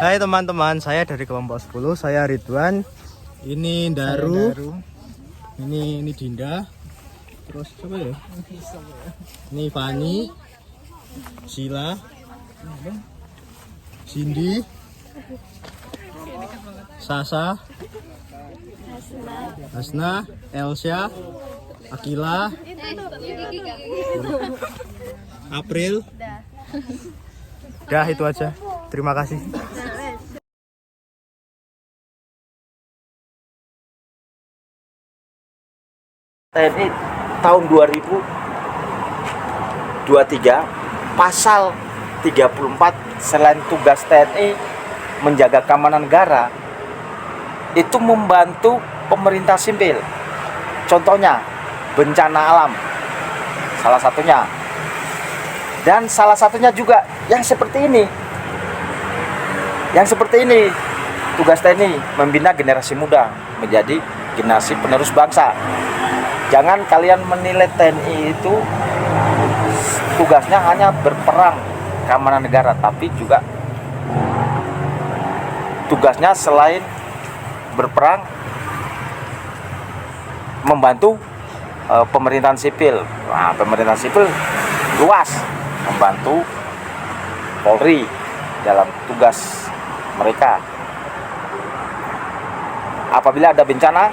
Hai teman-teman, saya dari kelompok 10, saya Ridwan. Ini Daru. Ini Dinda. Terus siapa ya? Ini Fani, Sila, Cindy, Sasa, Hasna, Elsa, Akila, April. Dah itu aja. Terima kasih. TNI tahun 2023 pasal 34 selain tugas TNI menjaga keamanan negara itu membantu pemerintah sipil. Contohnya bencana alam salah satunya. Dan salah satunya juga yang seperti ini. Yang seperti ini tugas TNI membina generasi muda menjadi generasi penerus bangsa. Jangan kalian menilai TNI itu tugasnya hanya berperang keamanan negara, tapi juga tugasnya selain berperang membantu pemerintahan sipil. Nah, pemerintahan sipil luas, membantu Polri dalam tugas mereka. Apabila ada bencana,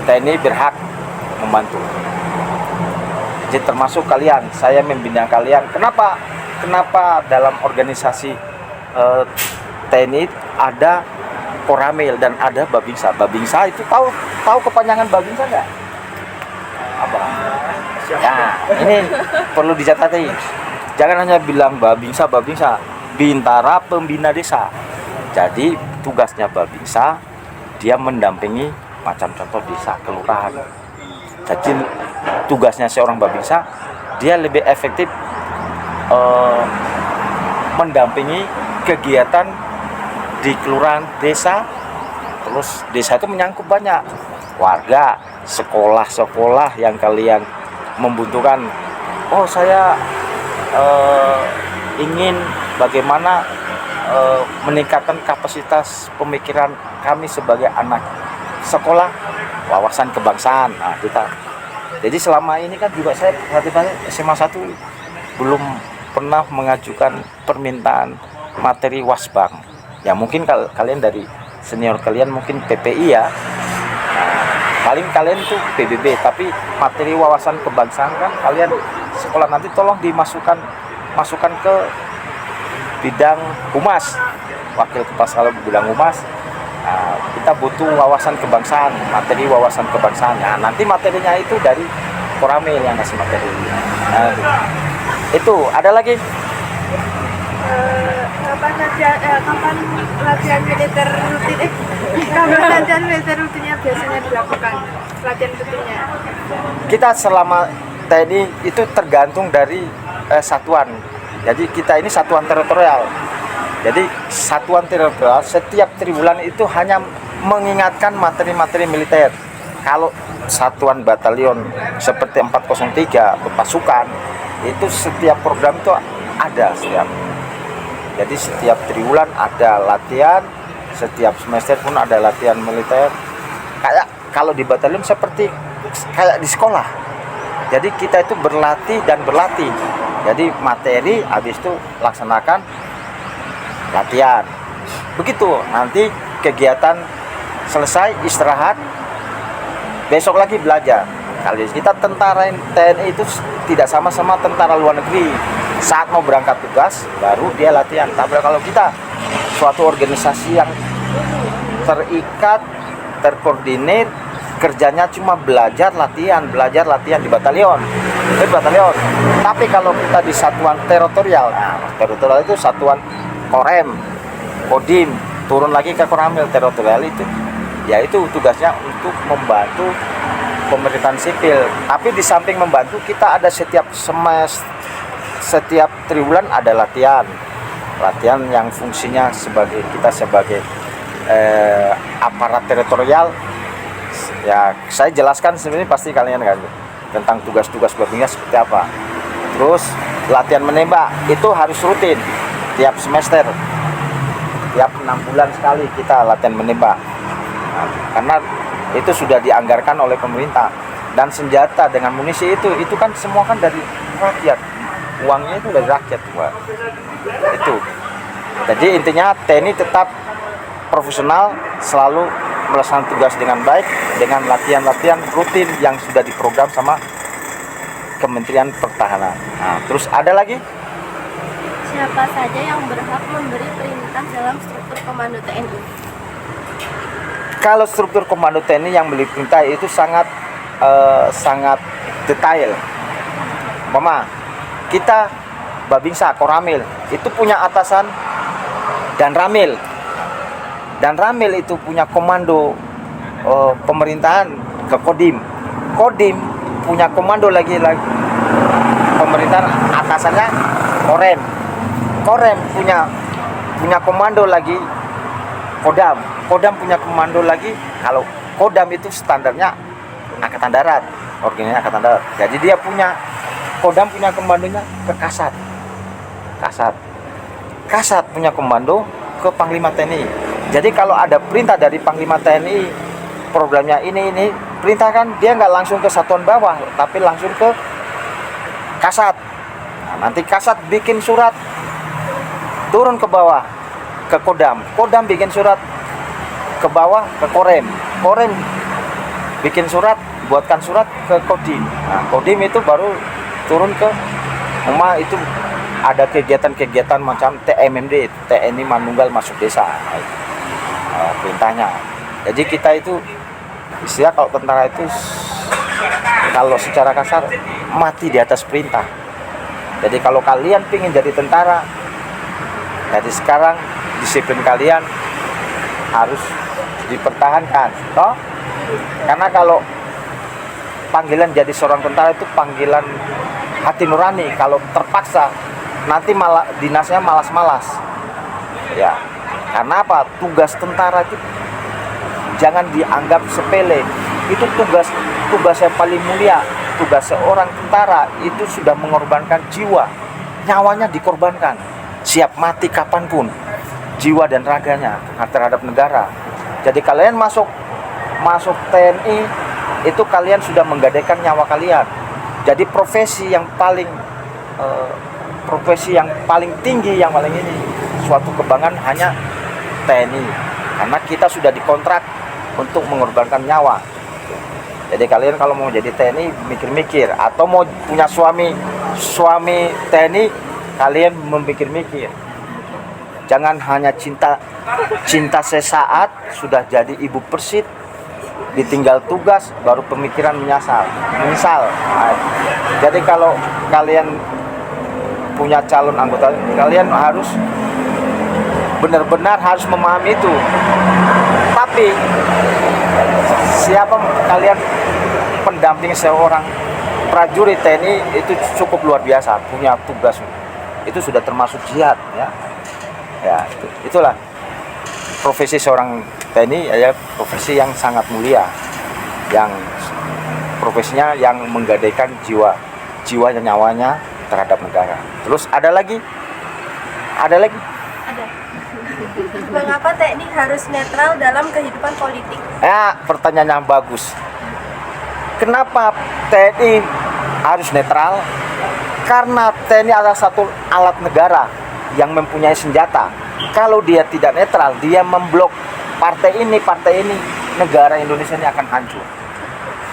TNI berhak membantu. Jadi termasuk kalian, saya membina kalian. Kenapa dalam organisasi TNI ada Koramil dan ada Babinsa? Babinsa itu tahu kepanjangan Babinsa nggak? Apa? Ya, ini perlu dicatati. Jangan hanya bilang Babinsa, Bintara Pembina Desa. Jadi tugasnya Babinsa, dia mendampingi macam contoh desa, kelurahan. Jadi tugasnya seorang Babinsa, dia lebih efektif mendampingi kegiatan di kelurahan desa. Terus desa itu menyangkut banyak warga, sekolah yang kalian membutuhkan. Oh, saya ingin bagaimana meningkatkan kapasitas pemikiran kami sebagai anak sekolah, wawasan kebangsaan. Nah, kita. Jadi selama ini kan juga saya perhatikan SMA 1 belum pernah mengajukan permintaan materi wasbang. Ya mungkin kalian dari senior kalian mungkin PPI ya. Nah, paling kalian tuh PBB, tapi materi wawasan kebangsaan kan kalian sekolah nanti tolong masukkan ke bidang humas, wakil kepala sekolah bidang humas. Nah, kita butuh wawasan kebangsaan, materi wawasan kebangsaan. Nah, nanti materinya itu dari Koramil yang kasih materi. Nah, itu ada lagi. Kapan latihan militer rutin? Kapan latihan militer rutinnya biasanya dilakukan? Latihan rutinnya? Kita selama TNI itu tergantung dari satuan. Jadi kita ini satuan teritorial. Jadi satuan teritorial setiap triwulan itu hanya mengingatkan materi-materi militer. Kalau satuan batalion seperti 403 atau pasukan itu setiap program itu ada setiap. Jadi setiap triwulan ada latihan, setiap semester pun ada latihan militer. Kayak kalau di batalion seperti kayak di sekolah. Jadi kita itu berlatih dan berlatih. Jadi materi habis itu laksanakan latihan. Begitu, nanti kegiatan selesai istirahat, besok lagi belajar. Kali kita tentara TNI itu tidak sama tentara luar negeri. Saat mau berangkat tugas baru dia latihan. Tapi kalau kita suatu organisasi yang terikat, terkoordinir, kerjanya cuma belajar latihan di batalion. Tapi kalau kita di satuan teritorial, teritorial itu satuan Korem, Kodim, turun lagi ke Koramil teritorial itu. Yaitu tugasnya untuk membantu pemerintahan sipil. Tapi di samping membantu, kita ada setiap triwulan ada latihan yang fungsinya sebagai aparat teritorial. Ya, saya jelaskan sebenarnya pasti kalian kan tentang tugas-tugas babinsa seperti apa. Terus latihan menembak itu harus rutin. tiap semester, tiap 6 bulan sekali kita latihan menembak. Nah, karena itu sudah dianggarkan oleh pemerintah, dan senjata dengan munisi itu kan semua kan dari rakyat, uangnya itu dari rakyat, Pak. Itu. Jadi intinya TNI tetap profesional, selalu melaksanakan tugas dengan baik, dengan latihan-latihan rutin yang sudah diprogram sama Kementerian Pertahanan. Nah, terus ada lagi? Siapa saja yang berhak memberi perintah dalam struktur komando TNI? Kalau struktur komando TNI yang memberi perintah itu sangat detail. Mama, kita Babinsa, Koramil itu punya atasan dan Ramil. Dan Ramil itu punya komando pemerintahan ke Kodim. Kodim punya komando lagi pemerintahan atasannya Korem. Korem punya komando lagi Kodam. Kodam punya komando lagi. Kalau Kodam itu standarnya Angkatan Darat, organisasi Angkatan Darat. Jadi dia punya Kodam punya komandonya ke Kasat. Kasat punya komando ke Panglima TNI. Jadi kalau ada perintah dari Panglima TNI, programnya ini perintah kan dia nggak langsung ke satuan bawah, tapi langsung ke Kasat. Nah, nanti Kasat bikin surat turun ke bawah ke Kodam. Kodam bikin surat ke bawah ke Korem. Korem bikin surat, buatkan surat ke Kodim. Nah, Kodim itu baru turun ke itu ada kegiatan-kegiatan macam TMMD, TNI Manunggal masuk desa. Perintahnya. Jadi kita itu istilah kalau tentara itu kalau secara kasar mati di atas perintah. Jadi kalau kalian pingin jadi tentara, dari sekarang disiplin kalian harus dipertahankan, toh? Karena kalau panggilan jadi seorang tentara itu panggilan hati nurani. Kalau terpaksa nanti malah dinasnya malas-malas. Ya, karena apa? Tugas tentara itu jangan dianggap sepele. Itu tugas yang paling mulia. Tugas seorang tentara itu sudah mengorbankan jiwa, nyawanya dikorbankan, siap mati kapanpun, jiwa dan raganya terhadap negara. Jadi kalian masuk TNI itu kalian sudah menggadaikan nyawa kalian. Jadi profesi yang paling tinggi, yang paling ini suatu kebanggaan hanya TNI, karena kita sudah dikontrak untuk mengorbankan nyawa. Jadi kalian kalau mau jadi TNI mikir-mikir, atau mau punya suami TNI, kalian memikir-mikir. Jangan hanya cinta sesaat sudah jadi ibu persit, ditinggal tugas baru pemikiran menyesal. Jadi kalau kalian punya calon anggota, kalian harus benar-benar harus memahami itu. Tapi siapa kalian pendamping seorang prajurit TNI itu cukup luar biasa, punya tugas itu sudah termasuk jihad, ya. Ya, itulah profesi seorang TNI, ya, profesi yang sangat mulia, yang profesinya yang menggadaikan jiwa dan nyawanya terhadap negara. Terus ada lagi? Ada. Mengapa TNI harus netral dalam kehidupan politik? Ya, pertanyaan yang bagus. Kenapa TNI harus netral? Karena TNI adalah satu alat negara yang mempunyai senjata. Kalau dia tidak netral, dia memblok partai ini, negara Indonesia ini akan hancur.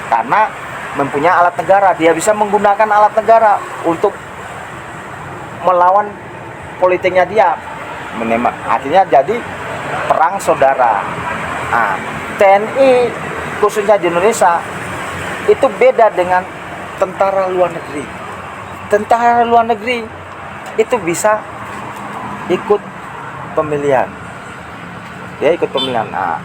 Karena mempunyai alat negara, dia bisa menggunakan alat negara untuk melawan politiknya dia. Akhirnya jadi perang saudara. Nah, TNI khususnya di Indonesia itu beda dengan tentara luar negeri. Tentara luar negeri itu bisa ikut pemilihan. Dia ikut pemilihan. Nah,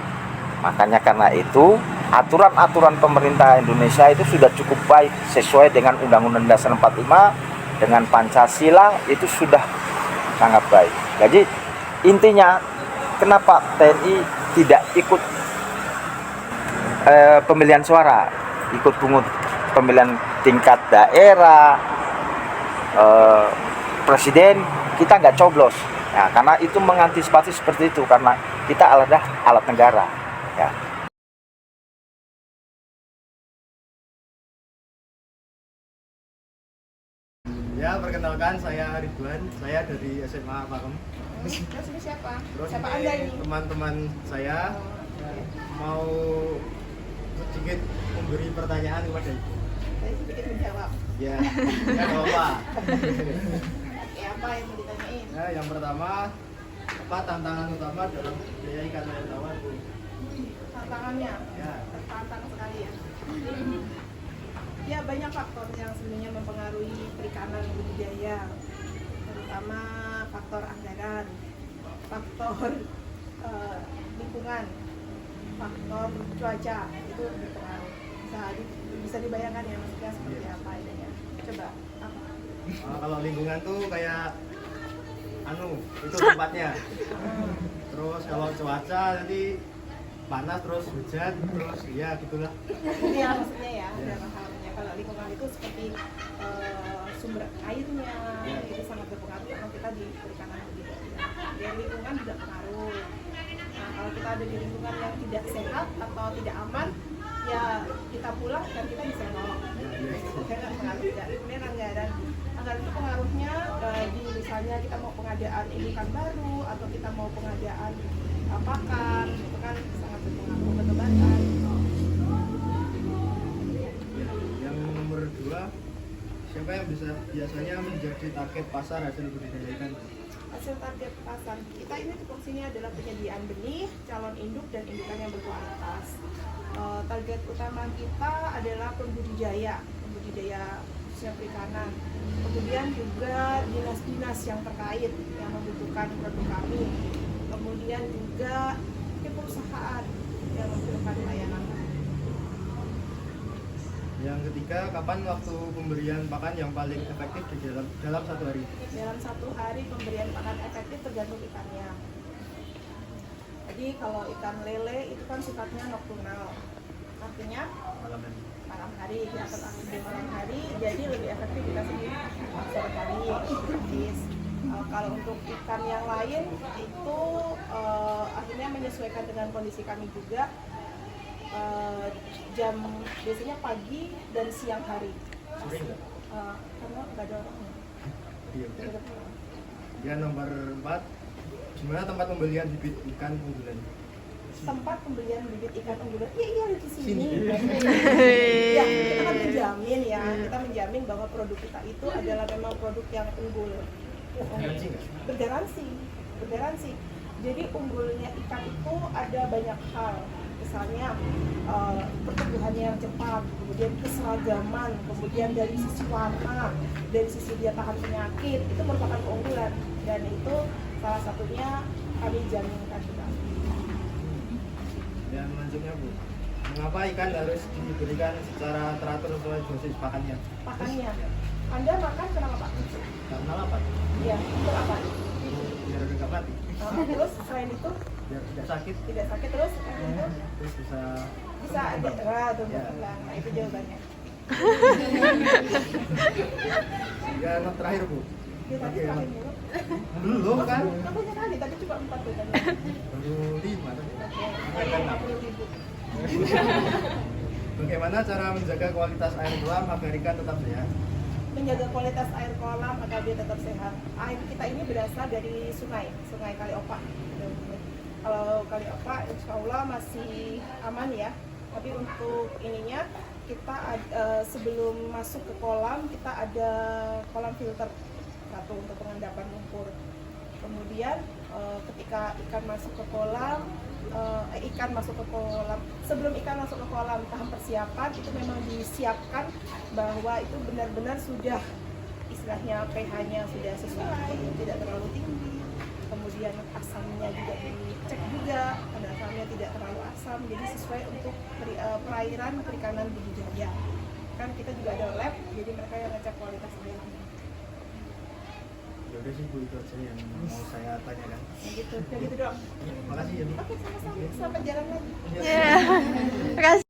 makanya karena itu aturan-aturan pemerintah Indonesia itu sudah cukup baik sesuai dengan Undang-Undang Dasar 45, dengan Pancasila itu sudah sangat baik. Jadi intinya kenapa TNI tidak ikut pemilihan suara, ikut pungut pemilihan tingkat daerah, presiden, kita nggak coblos. Ya, karena itu mengantisipasi seperti itu karena kita adalah alat negara. Ya. Ya, perkenalkan saya Ridwan, saya dari SMA Pakem. Terus ini siapa? Terus Siapa ini Anda ini? teman-teman saya mau sedikit memberi pertanyaan kepada Ibu. Saya sedikit menjawab. Ya, ya nggak apa-apa. Oke, apa yang mau ditanyain? Ya, yang pertama, apa tantangan utama dalam budidaya ikan air tawar, Bu? Tantangannya? Ya. Tantang sekali ya. Ya, banyak faktor yang sebenarnya mempengaruhi perikanan budidaya, terutama faktor anggaran, faktor lingkungan, faktor cuaca itu berpengaruh. Bisa dibayangkan ya maksudnya seperti apa ininya. Coba apa? Kalau lingkungan tuh kayak itu tempatnya. Terus kalau cuaca nanti panas terus hujan terus ya gitulah. Iya maksudnya ya, dalam halnya kalau lingkungan itu seperti sumber airnya itu sangat berpengaruh karena kita di perikanan budidaya. Dan lingkungan juga pengaruh. Nah, kalau kita ada di lingkungan yang tidak sehat atau tidak aman, ya kita pulang dan kita bisa nolak. Kan pengaruh juga. Kemudian anggaran itu pengaruhnya di misalnya kita mau pengadaan ikan baru atau kita mau pengadaan pakan, itu kan sangat berpengaruh, obat-obatan. Yang nomor 2, siapa yang biasanya menjadi target pasar hasil budidaya ikan? Hasil target pasar kita ini tupoksinya adalah penyediaan benih, calon induk dan indukan yang berkualitas. Target utama kita adalah pembudidaya khususnya perikanan. Kemudian juga dinas-dinas yang terkait yang membutuhkan produk kami. Kemudian juga perusahaan yang membutuhkan layanan. Yang ketiga, kapan waktu pemberian pakan yang paling efektif di dalam satu hari? Dalam satu hari pemberian pakan efektif tergantung ikannya. Jadi kalau ikan lele itu kan sifatnya nokturnal, artinya malam hari, dia akan aktif di malam hari, jadi lebih efektif kita sendiri sore hari. Kalau untuk ikan yang lain itu akhirnya menyesuaikan dengan kondisi kami juga. Jam biasanya pagi dan siang hari. Sore enggak? Karena nggak ada orangnya. Iya. Ya, nomor 4, gimana tempat pembelian bibit ikan unggulan? Tempat pembelian bibit ikan unggulan, iya di sini. Sini. Ya, kita kan menjamin ya, kita menjamin bahwa produk kita itu adalah memang produk yang unggul. Garansi nggak? Bergaransi. Jadi unggulnya ikan itu ada banyak hal. Misalnya pertumbuhannya yang cepat, kemudian keseragaman, kemudian dari sisi warna, dari sisi dia tahan penyakit, itu merupakan keunggulan. Dan itu salah satunya kami jaminkan juga. Dan selanjutnya, Bu, mengapa ikan harus diberikan secara teratur sesuai dosis pakannya? Pakannya, Anda makan kenapa? Karena apa? Iya, untuk apa? Biar nggak mati, Terus selain itu biar tidak sakit, terus itu terus bisa ada tuh Ya. nah itu jawabannya. Ya, not terakhir, Bu. Ya, tadi Oke, terakhir dulu. belum kan? Kan banyak kali, tadi cuma 4 tuh tadi. Baru 5 tadi. Ada 50.000. Bagaimana cara menjaga kualitas air kolam agar ikan tetap sehat? Menjaga kualitas air kolam agar dia tetap sehat. Air kita ini berasal dari sungai Kaliopa. Kalau Kaliopa insya Allah masih aman ya. Tapi untuk ininya kita sebelum masuk ke kolam kita ada kolam filter satu untuk pengendapan lumpur. Kemudian ketika ikan masuk ke kolam, sebelum ikan masuk ke kolam tahap persiapan itu memang disiapkan bahwa itu benar-benar sudah istilahnya pH-nya sudah sesuai, tidak terlalu tinggi. Kemudian asamnya juga dicek juga, pada asamnya tidak terlalu asam, jadi sesuai untuk perairan perikanan budidaya. Kan kita juga ada lab, jadi mereka yang ngecek kualitas airnya. Ya udah sih, Bu, itu aja yang mau saya tanyakan. Gitu doang. Makasih ya, Bu. Oke, sama-sama. Selamat jalan lagi. Ya. Terima kasih.